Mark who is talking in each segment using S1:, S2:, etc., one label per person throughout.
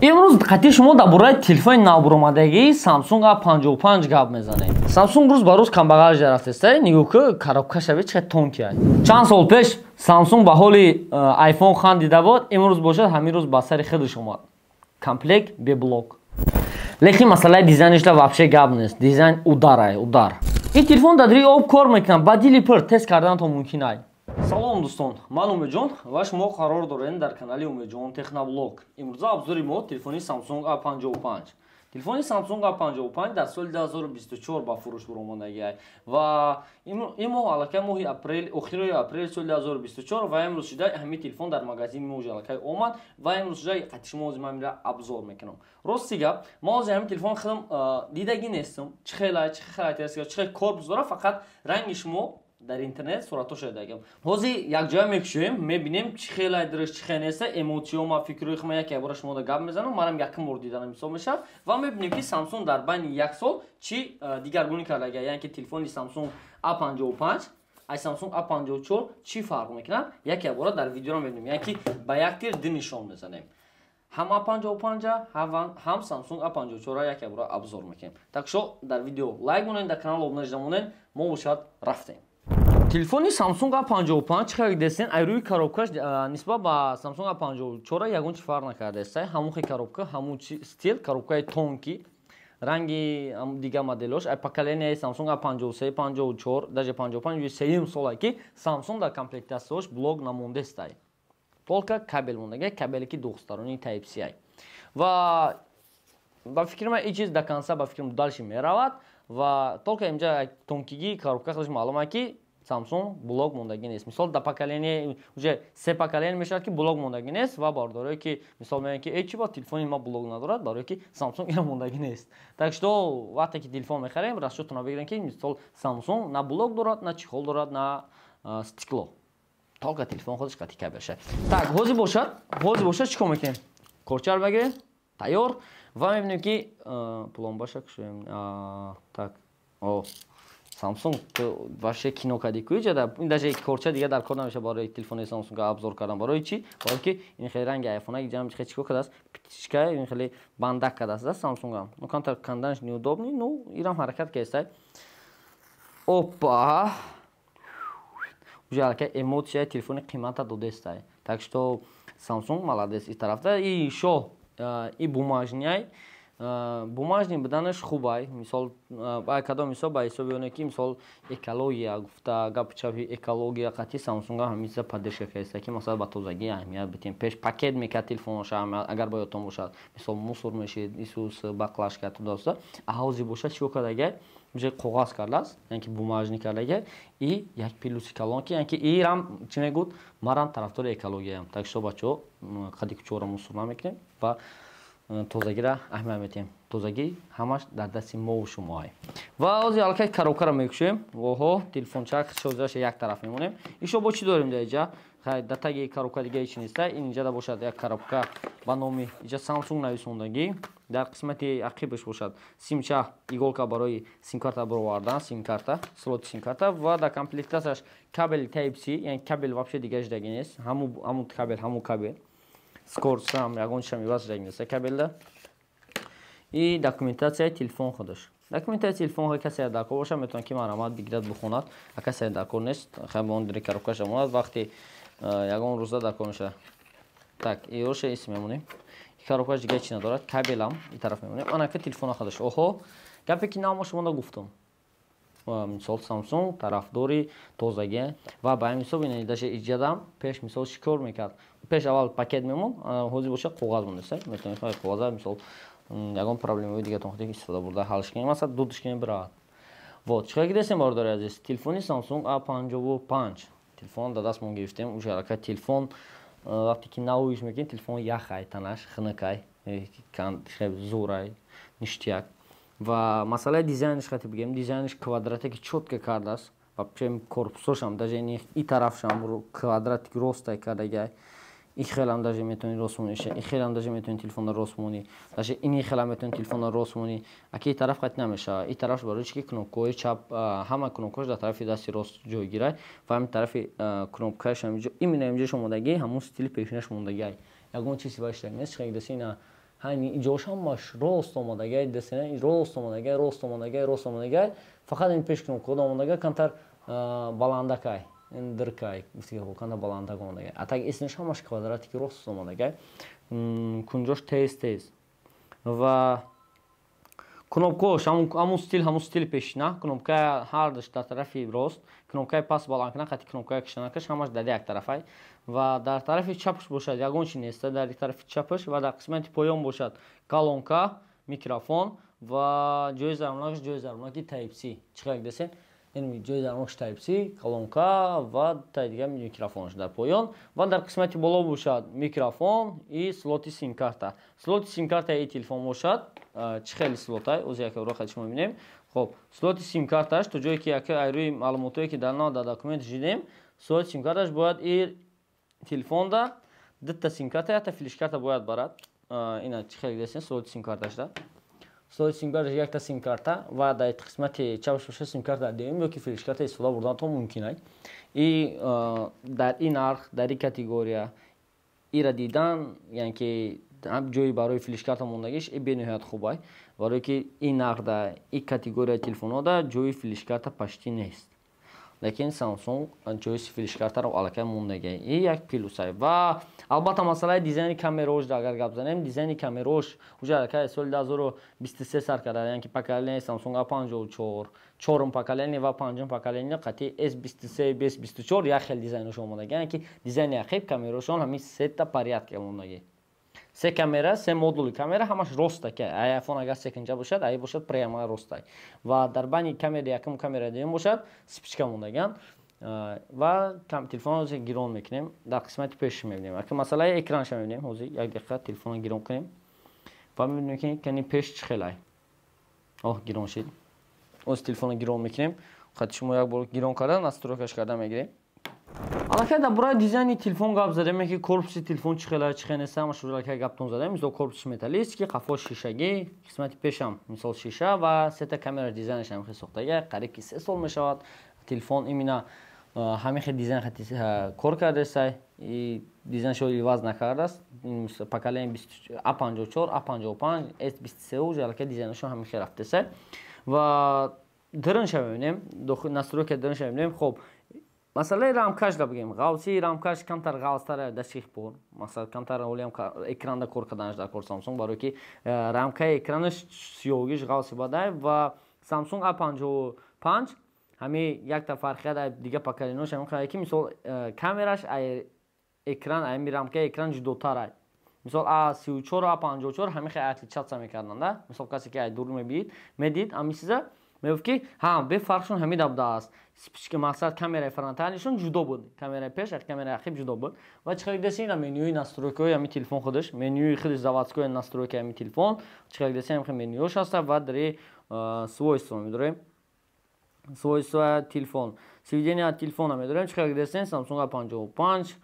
S1: امروز قطعی شما درباره تلفن نوبرآمدگی سامسونگ A55 گپ میزنیم. سامسونگ روز به روز کمبغل رفته است. نگاه که коробкаш چه تونکی است. چند سال پیش سامسونگ به حال آیفون خندیده بود. امروز باشد همین روز به سر خودش اومد. کامپلکت به بلوک. لیکن مسئله دیزاینش لا вообще گپ نیست. دیزاین удар. این تلفن دادری آب کار میکنه. با دیلی پر تست کردن تو ممکن است. салом дӯстон, ман Умидҷон ва шумо қарор доред дар канали Умидҷон Техноблог. Имрӯза обзори мо телефони Samsung A55. Телефони Samsung A55 дар соли 2024 ба фурӯш баромадагӣ аст ва ин моҳ аллакай моҳи апрел, охири апрел соли 2024 ва имрӯз шуда ҳамин телефон дар магазини мо аллакай омад ва имрӯз шуда қати шумо ҳозир ман обзор мекунам. Рости гап, мо ҳозир ҳамин телефон худам дидагӣ нестам. Чӣ характеристика, чӣ хел корпус дорад, фақат ранги шумо дар интернет суратоша дидагам. Ҳозир якҷоя мекушоем, мебинем чӣ хелай дураш, чӣ хел неста, эмоцион ва фикрҳои худам яке бора шумо да гап мезанам. Манам якум бор диданам ҳисоб мешавад ва мебинем ки Samsung дар байни як сол чӣ дигаргунӣ кардагӣ, яъне ки телефони Samsung A55 аз Samsung A54 чӣ фарқ мекунад, яке бора дар видео мебинем, яъне ки ба як тир ди нишон мезанем. ҳам A55 ҳам Samsung A54 яке бора обзор мекунем. Так шо дар видео лайк монед, дар канал обуна шуда монед, мо бошад рафтем. Телефони Samsung A55 чихел дестен ай рӯи коробкаш нисбат ба Samsung A54 ягон чӣ фарқ накардааст. Ҳамон хел коробка, ҳамон стил, коробкаи тонки, ранги дига моделош, ай поколение Samsung A53, 54, даже 55 сеюм сола ки Samsung дар комплектасияш блок намондааст. Толка кабел мондаги, кабеле ки двухстороннии Type-C ай. Ва ба фикри ман ин чиз до конца ба фикрам дальше меравад ва толка инҷа тонкиги коробка худаш маълум аст ки Samsung блок мондагӣ нест. Мисол да поколение уже се поколение мешавад ки блок мондагӣ нест ва бардорое ки мисол мегӯянд ки чӣ бо телефони ма блок надорад, барое ки Samsung ин мондагӣ нест. Так что вақте ки телефон мехарем, расчётона бигирем ки мисол Samsung на блок дорад, на чихол дорад, на стекло. Толка телефон худаш қати кабел шад. Так, ҳозир бошад чӣ кор мекунем? Корчаро бигирем, тайёр ва мебинем ки пломбаша кушоем. Так, Samsung вообще кино кади куҷа, ин даже корча дига дар кор намеша барои телефони Samsung обзор кардан. Барои чӣ? Барои ки ин хеле ранги айфона ҷам чӣ кардааст, птичка ин хеле бандак кардааст Samsung ам. Ну кантар канданаш неудобный, ну ирам ҳаракат кардааст. Опа. Уже аллакай эмоция телефони қимата додааст. Так что Samsung молодец ин тарафта. И шо и бумажный бумажный буданаш хубай. Мисол ба кадом мисол ба ҳисоби оне ки мисол экология гуфта, гапчави экология қати Samsung ҳамиса паддешка кардааст ки масалан ба тозагӣ аҳамият битем. Пеш пакет мекард телефонош агар ба ёдтон бошад. Мисол мусор мешид, исус баклашка тудоста. А ҳозир бошад чӣ кардагӣ? Уже қоғаз кардааст, яъне ки бумажный кардагӣ и як плюси калонки, яъне ки ирам чӣ мегӯд? Марам тарафдори экологияам. Так что бачаҳо қади кучора мусор намекунем ва тозагиро аҳамият метем. Тозагӣ ҳамаш дар дасти мову шумо ай. Ва ҳозир аллакай коробкаро мекушем. Воҳо, телефончак шозаш як тараф мемонем. Ишо бо чӣ дорем даинҷа? Да таги коробка дига ҳеч нест. Инҷа да бошад як коробка ба номи инҷа Samsung нависондагӣ. Дар қисмати ақибаш бошад симча, иголка барои сим-карта баровардан, сим-карта, слоти сим-карта ва дар комплектасияш кабели Type-C, яъне кабел вообще дига ҷдагӣ нест. Ҳамун кабел. Скорсам ягон чишам иваз ҷдагӣ нест кабелда. И документация телефон худаш. Документация телефон касе дар кор бошад метавонад ки маълумот бигирад бихонад. А касе дар кор нест, хабон дри коробкаш монад вақти ягон рӯза дар кор мешавад. Так, иёша ис мемонем. Коробкаш дига чӣ надорад, кабелам ин тараф мемонем. Анака телефона худаш. Оҳо, гапе ки намо шумо гуфтам. Мисол Samsung тарафдори тозагӣ ва ба ҳамин ҳисоб ин даже иҷадам пеш мисол чӣ кор мекард. Пеш аввал пакет мемон, ҳозир бошад қоғаз мондаст. Метавонед қоғаза мисол ягон проблемаи дигатон худик истифода бурда ҳалш кунем. Масалан ду дишкин биравад. Вот, чиқар гидесем бардори азиз. Телефони Samsung A55. Телефон да даст мон гирифтем. Уже аллакай телефон вақте ки навоиш мекунем, телефон яхай танаш, хинакай, зурай, ништияк. Ва масъалаи дизайниш қати бигем, дизайниш квадратики чётка кардааст. Вообще корпусошам даже ин тарафшам квадратик ростай кардагӣ. ин хелам даже метавонед рост монӣ, ин хелам даже метавонед телефонро рост монӣ, даже ин хелам метавонед телефонро рост монӣ. Аки ин тараф қат намешавад. Ин тараф барои чӣ ки кнопкаҳои чап ҳама кнопкаҳош дар тарафи дасти рост ҷойгирад ва ҳамин тарафи кнопкааш именно инҷош омодагӣ ҳамон стили пешинаш мондагӣ. Ягон чизи баштак нест. Чиқар гидасӣ ина ҳамин иҷош ҳамаш рост омадагай десена рост омадагай рост омадагай рост омадагай фақат ин пеш кнопкаҳо омадагай кантар баландакай ин диркай кантар баландак омадагай атак эснаш ҳамаш квадратики рост омадагай кунҷош тез ва кнопкаош ҳамун стил пешина кнопкаи ҳардаш дар тарафи рост кнопкаи пас баландкана қати кнопкаи кшанакаш ҳамаш дар як тарафай ва дар тарафи чапш бошад ягон чи неста дар тарафи чапш ва дар қисмати поён бошад колонка микрофон ва ҷои зармунакаш ҷои зармунаки type C чиқар десен ин ҷои зармунакаш type C колонка ва тай дигар микрофонш дар поён ва дар қисмати боло бошад микрофон и слоти сим карта слоти сим картаи телефон бошад чӣ хеле слотай оз яке роҳат шумо бинем хоб слоти сим карташ то ҷое ки яке айрӯи маълумотое ки дар нав дар документ жидем слоти сим карташ бояд ин телефонда дутта сим карта якта флеш карта бояд барад ина чӣ хеле десен слоти сим карташда слоти сим карташ якта сим карта ва дар қисмати чапш боша сим карта дуюм ё ки флеш карта истифода бурданатон мумкинай и дар ин нарх дар ин категория ира дидан яъне ки ҷои барои флеш карта мондагиш бениҳоят хубай барое ки ин нархда ин категорияи телефонода ҷои флеш карта пашти нест лекин Samsung ҷои флеш картаро аллакай мондагай и як плюсай ва албатта масъалаи дизайни камераош агар гап занем дизайни камераош уже аллакай соли 2023 сар карда яъне ки поколение Samsung A54 чорум поколение ва панҷум поколение қати S23 S24 як хел дизайнош омадагай яъне ки дизайни ахиб камераошон ҳамин сета порядка мондагай се камера се модули камера ҳамаш ростака iPhone агар секунҷа бошад ай бошад прямо ростай ва дар байни камера якум камера дуюм бошад спичка мондаган ва телефонро гирон мекунем дар қисмати пеш мебинем масъалаи экранша мебинем ҳозир як дақиқа телефонро гирон кунем ва мебинем ки кани пеш чӣ хелай гирон шид оз телефонро гирон мекунем хати шумо як бор гирон карда настройкаш карда мегирем аллакай дар бораи дизайни телефон гап задем ки корпуси телефон чӣ хелай чӣ хел нест ҳамаш аллакай гаптон задем мисол корпусиш металлический қафош шишагӣ қисмати пешам мисол шиша ва сета камера дизайнаш ҳамин хел сохтагай қариб ки 3 сол мешавад телефон именно ҳамин хел дизайн хати кор кардасай и дизайншо иваз накардааст поколение A54 A55 S23 уже аллакай дизайнашон ҳамин хел рафтасай ва дирнша мебинем настройка дирнша мебинем хоб масъалаи рамкашда бигем ғавси рамкаш камтар ғавстара дар чих пор масалан камтар олиам экранда кор карданаш дар кор Samsung барое ки рамкаи экранаш сиёҳигиш ғавси бадай ва Samsung A55 ҳамин якта фарқият дига поколенияш ҳамин қадар ки мисол камераш экран ҳамин рамкаи экран ҷудотарай мисол A34 A54 ҳамин хел отличаться мекарданда мисол касе ки дур медид ҳамин чиза мегуфт ки бе фарқшон ҳамин будааст спичка мақсад камераи фронталишон ҷудо буд камераи пеш камераи ахиб ҷудо буд ва чӣ хел десен менюи настройкаҳои ҳамин телефон худаш менюи худи заводскои настройкаи ҳамин телефон чӣ хел десен ҳамин менюош ҳаста ва дари свойства медорем свойства телефон сведения телефона медорем чӣ хел десен Samsung A55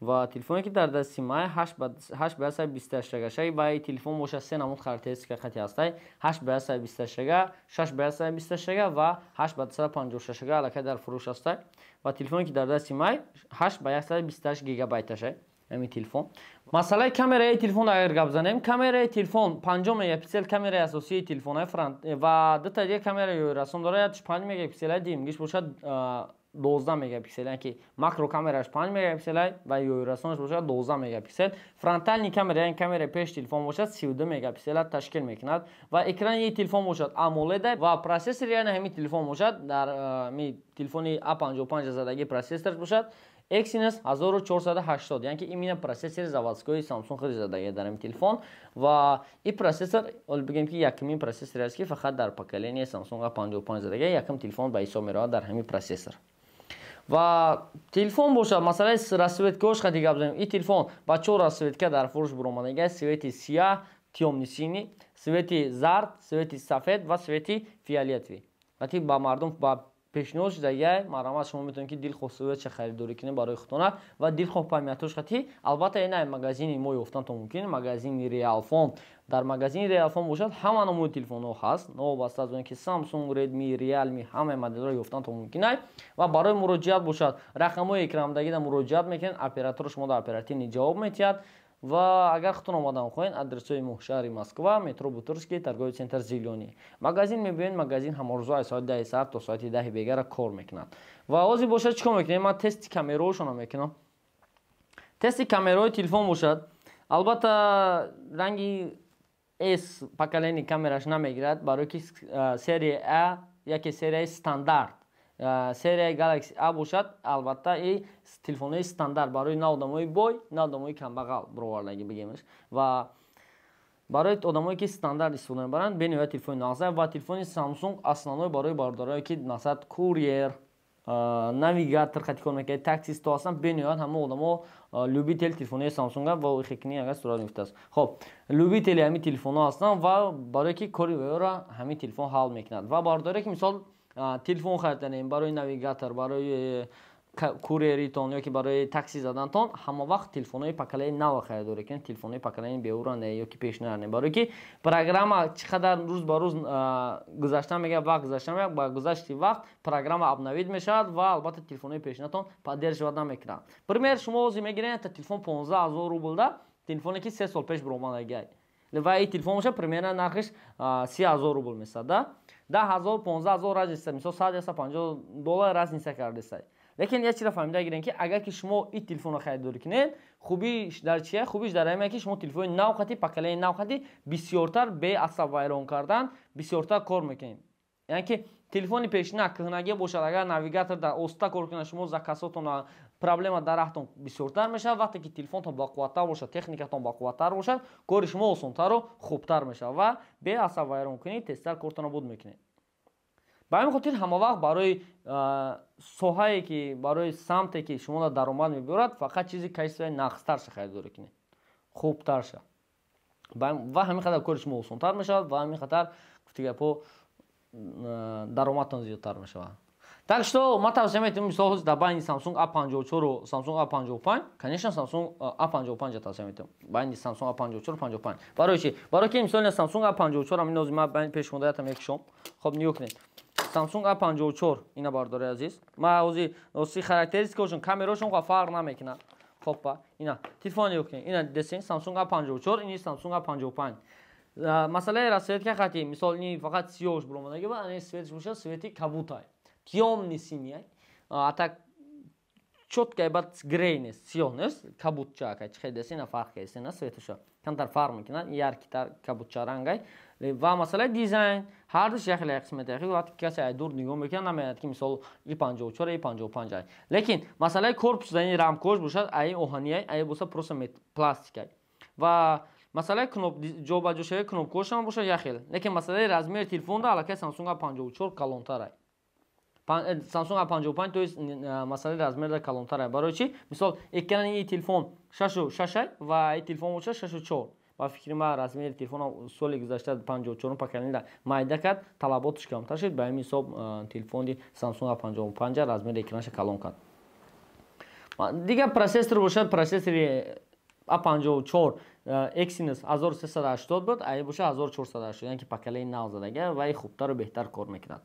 S1: ва телефоне ки дар дасти май 8/128 ва телефон бошад се намуд характеристика хати ҳастай 8/128 6/128 ва 8/256 аллакай дар фурӯш ҳастай ва телефоне ки дар дасти май 8/128 гигабайташай ҳамин телефон масъалаи камераи телефон агар гап занем камераи телефон 5 мегапиксел камераи асосии телефонаи фронт ва дута дигар камераи ёрасон дорад 5 мегапикселаи димгиш бошад 12 мегапиксел яъне ки макро камераш 5 мегапиксел ва ёрасонаш бошад 12 мегапиксел фронтални камера яъне камераи пеш телефон бошад 32 мегапиксел ташкил мекунад ва экрани телефон бошад AMOLED ва процессори яъне ҳамин телефон бошад дар телефони A55 задагӣ процессорш бошад Exynos 1480 яъне ки именно процессори заводскои Samsung худи задагӣ дар ҳамин телефон ва ин процессор бигем ки якумин процессори аст ки фақат дар поколенияи Samsung A55 задагӣ якум телефон ба ҳисоб меравад дар ҳамин процессор ва телефон бошад масъалаи расветкаош хати гап занем ин телефон ба 4 расветка дар фурӯш буромадагай свети сиёҳ тёмно-синий свети зард свети сафед ва свети фиолетовый вақти ба мардум ба пешниҳод шудагай маромад шумо метавонед ки дилхоҳ светша харидорӣ кунед барои худтона ва дилхоҳ памятош хати албатта ина магазини мо ёфтанатон мумкин магазини Realphone дар магазини Realphone бошад ҳама номуи телефонҳо ҳаст новобаста аз он ки Samsung Redmi Realme ҳамаи моделҳоро ёфтанатон мумкинай ва барои муроҷиат бошад рақамҳои экраномдагида муроҷиат мекунед оператор шумо дар оперативни ҷавоб метиҳад ва агар худтон омадан хоҳед адресои мо шаҳри Москва, метро Бутырский, торговый центр Зелёний. Магазин мебинед, магазин ҳамарӯза аз соати 10 саб то соати 10 бегара кор мекунад. Ва ҳозир бошад чӣ кор мекунем? Ман тести камераҳошонро мекунам. Тести камераҳои телефон бошад. Албатта ранги S поколение камераш намегирад, барои ки серия А яке серияи стандарт. Серияи Galaxy A бошад, албатта и телефонои стандарт барои на одамои бой, на одамои камбағал бировардагӣ бигемаш. Ва барои одамое ки стандарт истифода мебаранд, бенавият телефони нағза ва телефони Samsung асноной барои бардорое ки насад курьер, навигатор хати кор мекунад, таксист ҳастанд, бенавият ҳама одамо любители телефонои Samsung ва хекни агар сурат мефтаст. Хоб, любители ҳами телефонҳо ҳастанд ва барои ки кори веёра ҳами телефон ҳал мекунад. Ва бардоре ки мисол телефон хариданем барои навигатор, барои курьеритон ёки барои такси задантон, ҳама вақт телефонои поколени нав харидорӣ кунед, телефонои поколени беуране ёки пешнаране, барои ки программа чӣ қадар рӯз ба рӯз гузашта мегӯяд, вақт гузашта мегӯяд, ба гузашти вақт программа обновид мешавад ва албатта телефонои пешнатон поддерживат намекунад. Пример, шумо ҳозир мегиред телефон 15 000 рубл да, телефоне ки 3 сол пеш биромадагӣ. Ва ин телефон боша примерно нархиш 30 000 рубл месад да. 10 000 15 000 разница, мисол $150 разница кардеса. Лекин як чизро фаҳмида гирем ки агар ки шумо ин телефонро харидорӣ кунед, хубиш дар чия? Хубиш дар ин ки шумо телефони навхати поколени навхати бисёртар беасаб вайрон кардан, бисёртар кор мекунед. Яъне ки телефони пешина кӯҳнагӣ бошад, агар навигатор дар оста кор кунад, шумо закасотон проблема дар раҳтон бисёртар мешавад. Вақте ки телефонтон бақувваттар бошад, техникатон бақувваттар бошад, кори шумо осонтару хубтар мешавад ва беасаб вайрон кунед, тезтар кортонро буд мекунед. ба ҳамин хотир ҳама вақт барои соҳае ки барои самте ки шумо даромад мебиёрад, фақат чизи качествои нақстарша харидорӣ кунед, хубтарша. Ва ҳамин қадар кори шумо осонтар мешавад ва ҳамин қадар гуфтигапо даромадтон зиёдтар мешавад. Так что ман тавсия метавонам мисол дар байни Samsung A54 ва Samsung A55, конечно Samsung A55 тавсия метавонам. Байни Samsung A54 55. Барои чи? Барои ки мисоли Samsung A54 ҳамин ҳозир ман байни пешмодаятам мекушам. Хоб ниё кунед. Samsung A54 ина бардори азиз. Ма ҳозир оси характеристикашон, камерашон фарқ намекунад. Хопа, ина телефон ниё кунед. Ина десин Samsung A54, ини Samsung A55. Масъалаи расветка хати, мисол ин фақат сиёҳш биромадагӣ ва ин светш боша, свети кабутай. Тёмный синий, а так чёткая бат грей нест, сиёҳ нест, кабутча, ки хеле десина фарқ кест, на светоша. Камтар фарқ мекунад, яркитар кабутча рангай. Ва масъалаи дизайн, ҳар душ як хеле қисмати яхи вақти касе ай дур нигоҳ мекунад, намеяд ки мисол И54, И55 ай. Лекин масъалаи корпус дар рамкош бошад, ай оҳанияй, ай боса просто пластикай. Ва масъалаи ҷобаҷӯшавии кнопкаҳошам бошад як хел. Лекин масъалаи размери телефонда аллакай Samsung A54 калонтарай. Samsung A55 то есть масъалаи размерда калонтарай. Барои чи? Мисол экрани ин телефон 6.6 ва ин телефон боша 6.4. Ба фикри ман размери телефона соли гузашта 54 поколенида майда кард, талаботаш камтар шуд, ба ҳамин ҳисоб телефони Samsung A55 размери экранаша калон кард. Дигар процессор бошад, процессори A54 Exynos 1380 буд, ай боша 1480, яъне ки поколени нав задага ва ин хубтару беҳтар кор мекунад.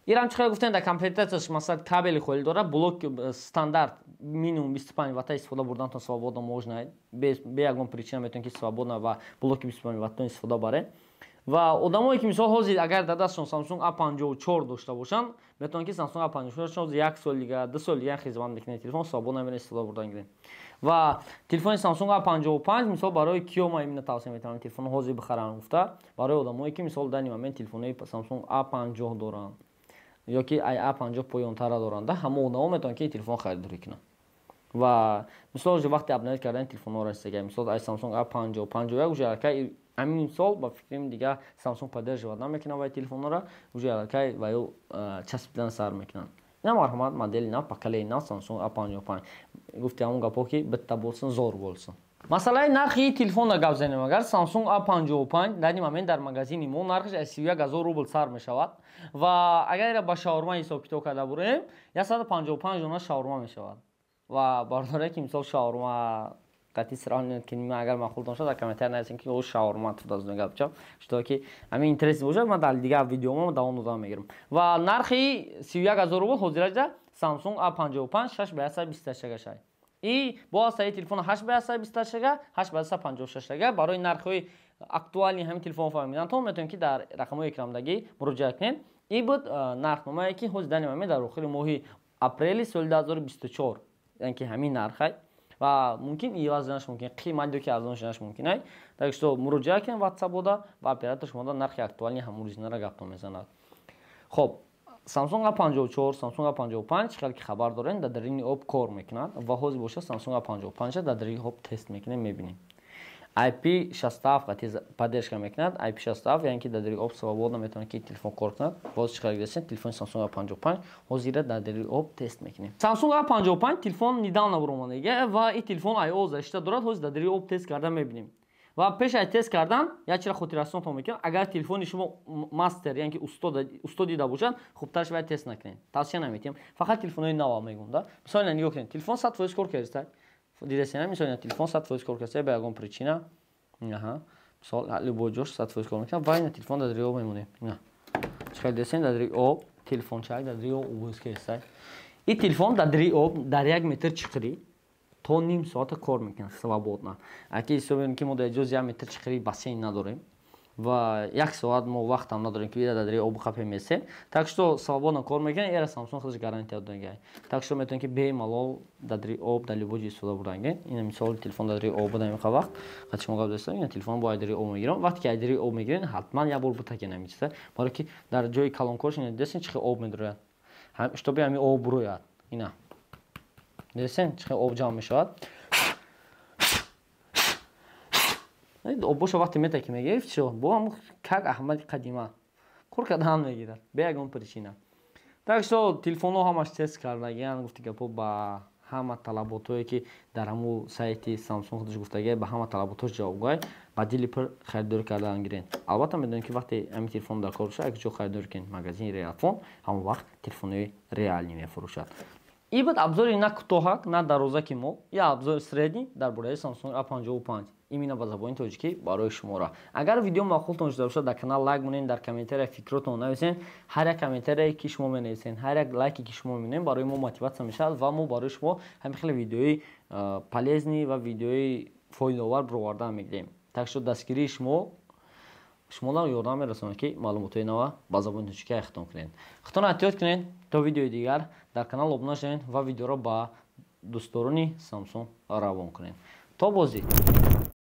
S1: Ирам чӣ қадар гуфтем дар комплектатсияш масалан кабели холи дора, блок стандарт минимум 25 ватта истифода бурдантон свободно можно, бе ягон причина метавонед ки свободно ва блоки 25 ваттон истифода баред. Ва одамое ки мисол ҳозир агар дар дастшон Samsung A54 дошта бошанд, метавонед ки Samsung A54 1 сол дига 2 сол дига хизмат мекунед, телефон свободно мебинед истифода бурдан гиред. Ва телефони Samsung A55 мисол барои киё ман именно тавсия метавонам телефон ҳозир бихарам гуфта, барои одамое ки мисол дар ин момент телефони Samsung A50 доранд ёки A50 поёнтара доранд, ҳама одамо метавонанд ки телефон харидорӣ кунанд. Ва мисол вақти апдейт кардани телефонҳоро истага, мисол Samsung A50 51 уже аллакай ҳамин сол ба фикрам дига Samsung поддерживат намекунад ва телефонҳоро уже аллакай ва ё часпидан сар мекунанд. Ина марҳамат модели нав, поколени нав Samsung A55. Гуфти ҳамон гапо ки биtta bo'lsin, zo'r bo'lsin. Масъалаи нархи телефонро гап занем. Агар Samsung A55 дар ин момент дар магазини мо нархиш 31000 рубл сар мешавад ва агар ба шаурма ҳисоб китоб карда бурем 155 дона шаурма мешавад. Ва бардоре ки мисол шаурма қати сирон ки агар махултон шуд дар комментар нависен ки о шаурма то дазун гап чав, что ки ами интерес бошад ман дар дигар видеомо давом додам мегирам. Ва нархи 31000 рубл ҳозирача Samsung A55 6 ба 128 гашай. ин бо ҳастаи телефон 8/128 8/156 барои нархҳои актуали ҳамин телефон фаҳмидан то метавонем ки дар рақамҳои экрамдагӣ муроҷиат кунем. ин буд нархномае ки ҳози данемаме дар охири моҳи апрели соли 2024 яъне ки ҳамин нархай ва мумкин иваз шудаш мумкин қимати ки арзон шудаш мумкин. Так что муроҷиат кунем WhatsApp бода ва оператор шумо нархи актуали ҳамрӯзинара гапто мезанад. Хоб Samsung A54, Samsung A55 хеле ки хабар дорем дар дарини об кор мекунад ва ҳозир боша Samsung A55 дар дарини об тест мекунем мебинем. IP67 поддержка мекунад. IP67 яъне ки дар дарини об свободно метавонад ки телефон кор кунад. Боз чиқар гиресен телефони Samsung A55 ҳозира дар дарини об тест мекунем. Samsung A55 телефон недавно буромадага ва ин телефон iOS дашта дорад. ҳозир дар дарини об тест карда мебинем. ва пеш аз тест кардан як чиро хотирраснотон мекунам. Агар телефони шумо мастер яъне ки устоди бошад, хубтар шавад тест накунед. Тавсия наметиҳам. Фақат телефонои нав мегӯям да. Мисолан нигоҳ кунед. Телефон 100% кор кардед. Дидесена мисолан телефон 100% кор кардед ба ягон причина. Аҳа. Мисол любой ҷош 100% кор мекунад. Ва ин телефон дар дари об мемонем. Ина. Чиқар дидесен дар дари об телефончак дар дари об убоз кардед. Ин телефон дар дари об дар 1 метр чиқри то ним соата кор мекунад свободно. Аки ҳисобем ки мо дар ҷози 1 метр чиқри бассейн надорем ва 1 соат мо вақтам надорем ки бида дар дари об қапе месем. Так что свободно кор мекунад. Эра Samsung худаш гарантия додагай. Так что метавонем ки бемалол дар дари об дар любой ҷо истифода бурданга. Ин мисол телефон дар дари об будам ин вақт қад шумо гап дастам. Ин телефон бо дари об мегирам. Вақте ки дари об мегирен ҳатман як бор бутаке намечиса. Барои ки дар ҷои калонкорш ин десен чиқи об медурояд. Чтобы ҳами об бурояд. Ина. Дидесен чиқи об ҷамъ мешавад. об боша вақте мета ки мегирифт шо бо ҳам как Аҳмади қадима кор карда ҳам мегирад бе ягон причина. Так что телефонҳо ҳамаш тест кардагиан гуфти гапо ба ҳама талаботое ки дар ҳамун сайти Samsung худаш гуфтагия ба ҳама талаботош ҷавобгой ба дили пир харидорӣ кардан гирен. Албатта медонем ки вақте ҳамин телефон дар кор боша як ҷо харидорӣ кунед магазини Realfon ҳамон вақт телефонои реалӣ мефурӯшад. ин буд обзори на кӯтоҳак на дароза ки мо я обзори средни дар бораи Samsung A55 имина ба забони тоҷикӣ барои шуморо. Агар видео маъқултон шуда бошад дар канал лайк монед, дар комментария фикротон нависен. Ҳар як комментарие ки шумо менависен, ҳар як лайке ки шумо менависен барои мо мотиватсия мешавад ва мо барои шумо ҳамин хеле видеои полезни ва видеои фоидаовар бироварда мегирем. Так что дастгирии шуморо ёрдам мерасонад ки маълумотои нава ба забони тоҷикӣ ихтиёр кунед. Худтон эҳтиёт кунед то видеои дигар дар канал обуна шавед ва видеоро ба дӯстдорони Samsung равон кунед. То бозӣ.